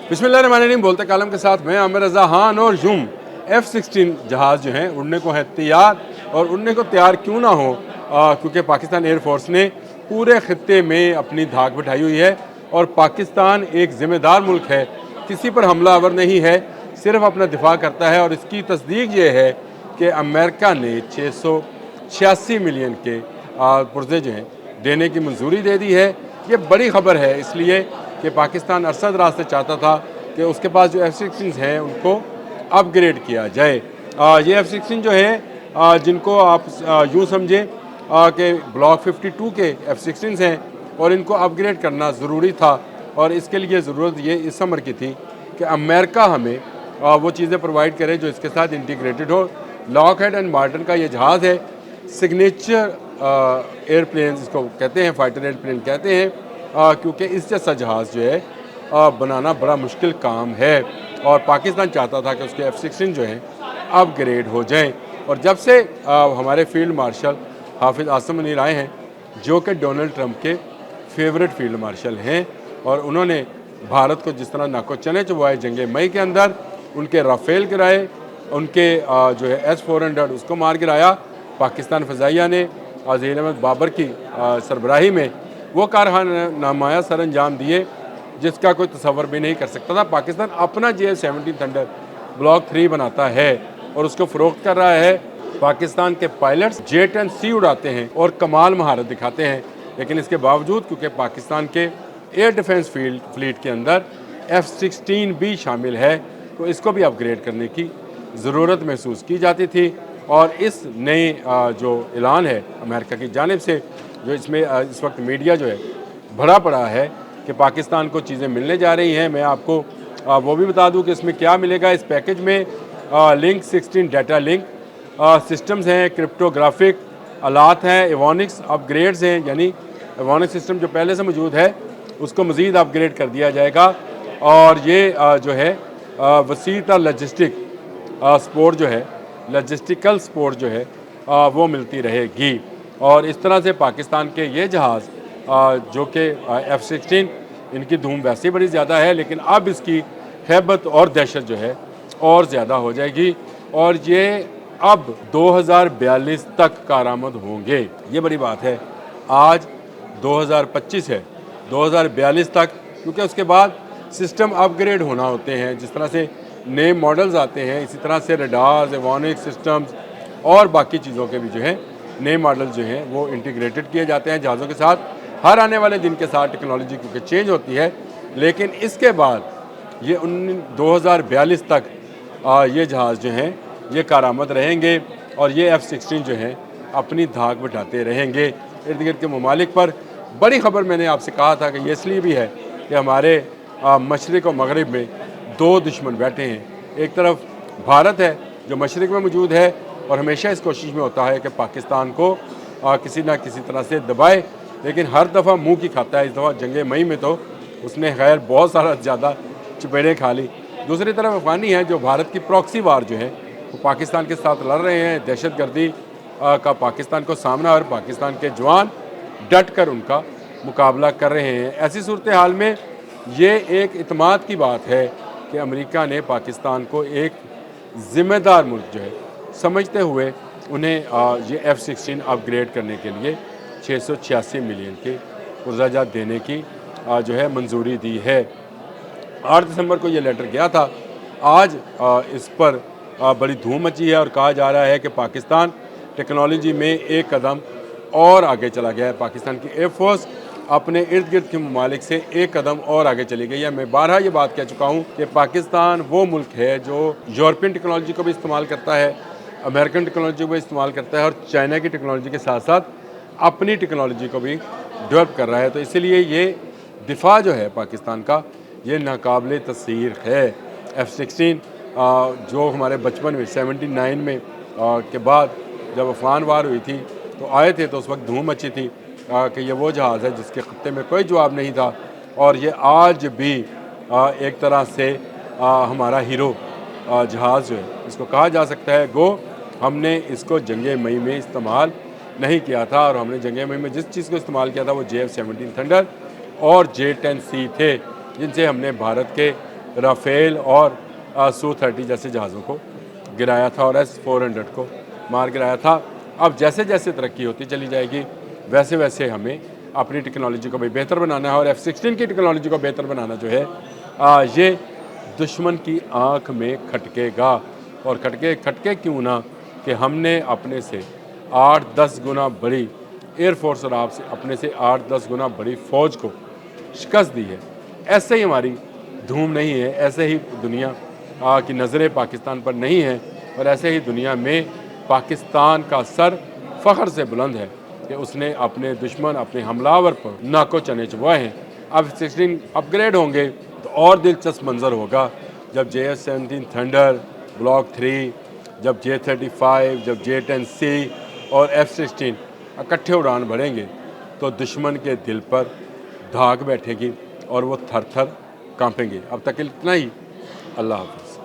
बिस्मिल्लाहिर्रहमानिर्रहीम। बोलते कालम के साथ मैं आमिर रज़ा खान और यूम F-16 जहाज़ जो हैं उड़ने को है तैयार। और उड़ने को तैयार क्यों ना हो, क्योंकि पाकिस्तान एयरफोर्स ने पूरे ख़ित्ते में अपनी धाक बिठाई हुई है और पाकिस्तान एक ज़िम्मेदार मुल्क है, किसी पर हमलावर नहीं है, सिर्फ अपना दिफा करता है। और इसकी तस्दीक ये है कि अमेरिका ने 686 मिलियन के पुर्जे जो हैं देने की मंजूरी दे दी है। ये बड़ी खबर है इसलिए कि पाकिस्तान अरसा दराज से चाहता था कि उसके पास जो F-16 हैं उनको अपग्रेड किया जाए। ये F-16 जो है जिनको आप यूँ समझें कि ब्लॉक 52 के F-16 हैं और इनको अपग्रेड करना ज़रूरी था। और इसके लिए ज़रूरत ये इस समर की थी कि अमेरिका हमें वो चीज़ें प्रोवाइड करे जो इसके साथ इंटीग्रेटेड हो। लॉकहीड एंड मार्टिन का ये जहाज़ है, सिग्नेचर एयरप्लेन इसको कहते हैं, फाइटर एयरप्लेन कहते हैं, क्योंकि इस जैसा जहाज़ जो है बनाना बड़ा मुश्किल काम है। और पाकिस्तान चाहता था कि उसके F-16 जो हैं अपग्रेड हो जाएं। और जब से हमारे फील्ड मार्शल हाफिज़ आसिम मुनीर आए हैं, जो कि डोनाल्ड ट्रंप के फेवरेट फील्ड मार्शल हैं, और उन्होंने भारत को जिस तरह नाको चने चुबाए जंग मई के अंदर, उनके राफेल गिराए, उनके जो है S-400 उसको मार गिराया, पाकिस्तान फ़ज़ाइया ने अज़ीज़ अहमद बाबर की सरबराही में वो कारनामाया सर अंजाम दिए जिसका कोई तसव्वुर भी नहीं कर सकता था। पाकिस्तान अपना JF-17 थंडर ब्लॉक 3 बनाता है और उसको फ़रोख्त कर रहा है। पाकिस्तान के पायलट्स J-10C उड़ाते हैं और कमाल महारत दिखाते हैं, लेकिन इसके बावजूद क्योंकि पाकिस्तान के एयर डिफेंस फ्लीट के अंदर F-16 भी शामिल है, तो इसको भी अपग्रेड करने की ज़रूरत महसूस की जाती थी। और इस नए जो ऐलान है अमेरिका की जानिब से, जो इसमें इस वक्त मीडिया जो है भरा पड़ा है कि पाकिस्तान को चीज़ें मिलने जा रही हैं, मैं आपको वो भी बता दूं कि इसमें क्या मिलेगा। इस पैकेज में लिंक 16 डाटा लिंक सिस्टम्स हैं, क्रिप्टोग्राफिक आलात हैं, एवोनिक्स अपग्रेड्स हैं, यानी एवोनिक्स सिस्टम जो पहले से मौजूद है उसको मज़ीद अपग्रेड कर दिया जाएगा। और ये जो है वसी तर लॉजिस्टिक सपोर्ट जो है, लॉजिस्टिकल सपोर्ट जो है वो मिलती रहेगी। और इस तरह से पाकिस्तान के ये जहाज़ जो कि F-16, इनकी धूम वैसे बड़ी ज़्यादा है, लेकिन अब इसकी हैबत और दहशत जो है और ज़्यादा हो जाएगी। और ये अब 2042 तक कारआमद होंगे, ये बड़ी बात है। आज 2025 है, 2042 तक, क्योंकि उसके बाद सिस्टम अपग्रेड होना होते हैं। जिस तरह से नए मॉडल्स आते हैं, इसी तरह से रडार्स, एवोनिक्स सिस्टम्स और बाकी चीज़ों के भी जो है नए मॉडल जो हैं वो इंटीग्रेटेड किए जाते हैं जहाज़ों के साथ। हर आने वाले दिन के साथ टेक्नोलॉजी क्योंकि चेंज होती है, लेकिन इसके बाद ये 2042 तक ये जहाज़ जो हैं ये कारआमद रहेंगे और ये F-16 जो हैं अपनी धाक बिठाते रहेंगे इर्द गिर्द के ममालिक पर। बड़ी खबर मैंने आपसे कहा था कि ये इसलिए भी है कि हमारे मशरिक़ और मगरिब में दो दुश्मन बैठे हैं। एक तरफ भारत है जो मशरिक़ में मौजूद है और हमेशा इस कोशिश में होता है कि पाकिस्तान को किसी ना किसी तरह से दबाए, लेकिन हर दफ़ा मुंह की खाता है। इस दफ़ा जंग मई में तो उसने खैर बहुत सारा ज़्यादा चपेड़ें खा ली। दूसरी तरफ अफ़गानी है जो भारत की प्रॉक्सी वार जो है वो पाकिस्तान के साथ लड़ रहे हैं। दहशतगर्दी का पाकिस्तान को सामना और पाकिस्तान के जवान डट कर उनका मुकाबला कर रहे हैं। ऐसी सूरत हाल में ये एक इत्मीनान की बात है कि अमेरिका ने पाकिस्तान को एक ज़िम्मेदार मुल्क जो है समझते हुए उन्हें ये F-16 अपग्रेड करने के लिए 686 मिलियन के पुर्जाजात देने की जो है मंजूरी दी है। 8 दिसंबर को ये लेटर गया था। आज इस पर बड़ी धूम मची है और कहा जा रहा है कि पाकिस्तान टेक्नोलॉजी में एक कदम और आगे चला गया है। पाकिस्तान की एयरफोर्स अपने इर्द गिर्द के ममालिक से एक कदम और आगे चली गई है। मैं बारहा ये बात कह चुका हूँ कि पाकिस्तान वो मुल्क है जो यूरोपियन टेक्नोलॉजी को भी इस्तेमाल करता है, अमेरिकन टेक्नोलॉजी को भी इस्तेमाल करता है और चाइना की टेक्नोलॉजी के साथ साथ अपनी टेक्नोलॉजी को भी डेवलप कर रहा है। तो इसीलिए ये दिफा जो है पाकिस्तान का ये नाकाबिले तस्सीर है। F-16 जो हमारे बचपन में 79 में के बाद जब अफगान वार हुई थी तो आए थे, तो उस वक्त धूम मची थी कि ये वो जहाज़ है जिसके खत्ते में कोई जवाब नहीं था। और ये आज भी एक तरह से हमारा हीरो जहाज़ जो है इसको कहा जा सकता है। गो हमने इसको जंग मई में इस्तेमाल नहीं किया था, और हमने जंग मई में जिस चीज़ को इस्तेमाल किया था वो JF-17 थंडर और J-10C थे, जिनसे हमने भारत के राफेल और Su-30 जैसे जहाज़ों को गिराया था और S-400 को मार गिराया था। अब जैसे जैसे तरक्की होती चली जाएगी वैसे वैसे हमें अपनी टेक्नोलॉजी को भी बेहतर बनाना है और F-16 की टेक्नोलॉजी को बेहतर बनाना जो है ये दुश्मन की आँख में खटकेगा। और खटके क्यों ना कि हमने अपने से 8-10 गुना बड़ी एयरफोर्स और आपसे अपने से 8-10 गुना बड़ी फ़ौज को शिकस्त दी है। ऐसे ही हमारी धूम नहीं है, ऐसे ही दुनिया की नज़रें पाकिस्तान पर नहीं है और ऐसे ही दुनिया में पाकिस्तान का सर फ़ख्र से बुलंद है कि उसने अपने दुश्मन, अपने हमलावर पर नाको चने चबवाए हैं। अब F-16 अपग्रेड होंगे तो और दिलचस्प मंज़र होगा जब JF-17 थंडर, ब्लॉक 3, जब J-35, जब J-10C और F-16 इकट्ठे उड़ान भरेंगे तो दुश्मन के दिल पर धाक बैठेगी और वो थर थर कांपेंगे। अब तक इतना ही। अल्लाह हाफ़िज़।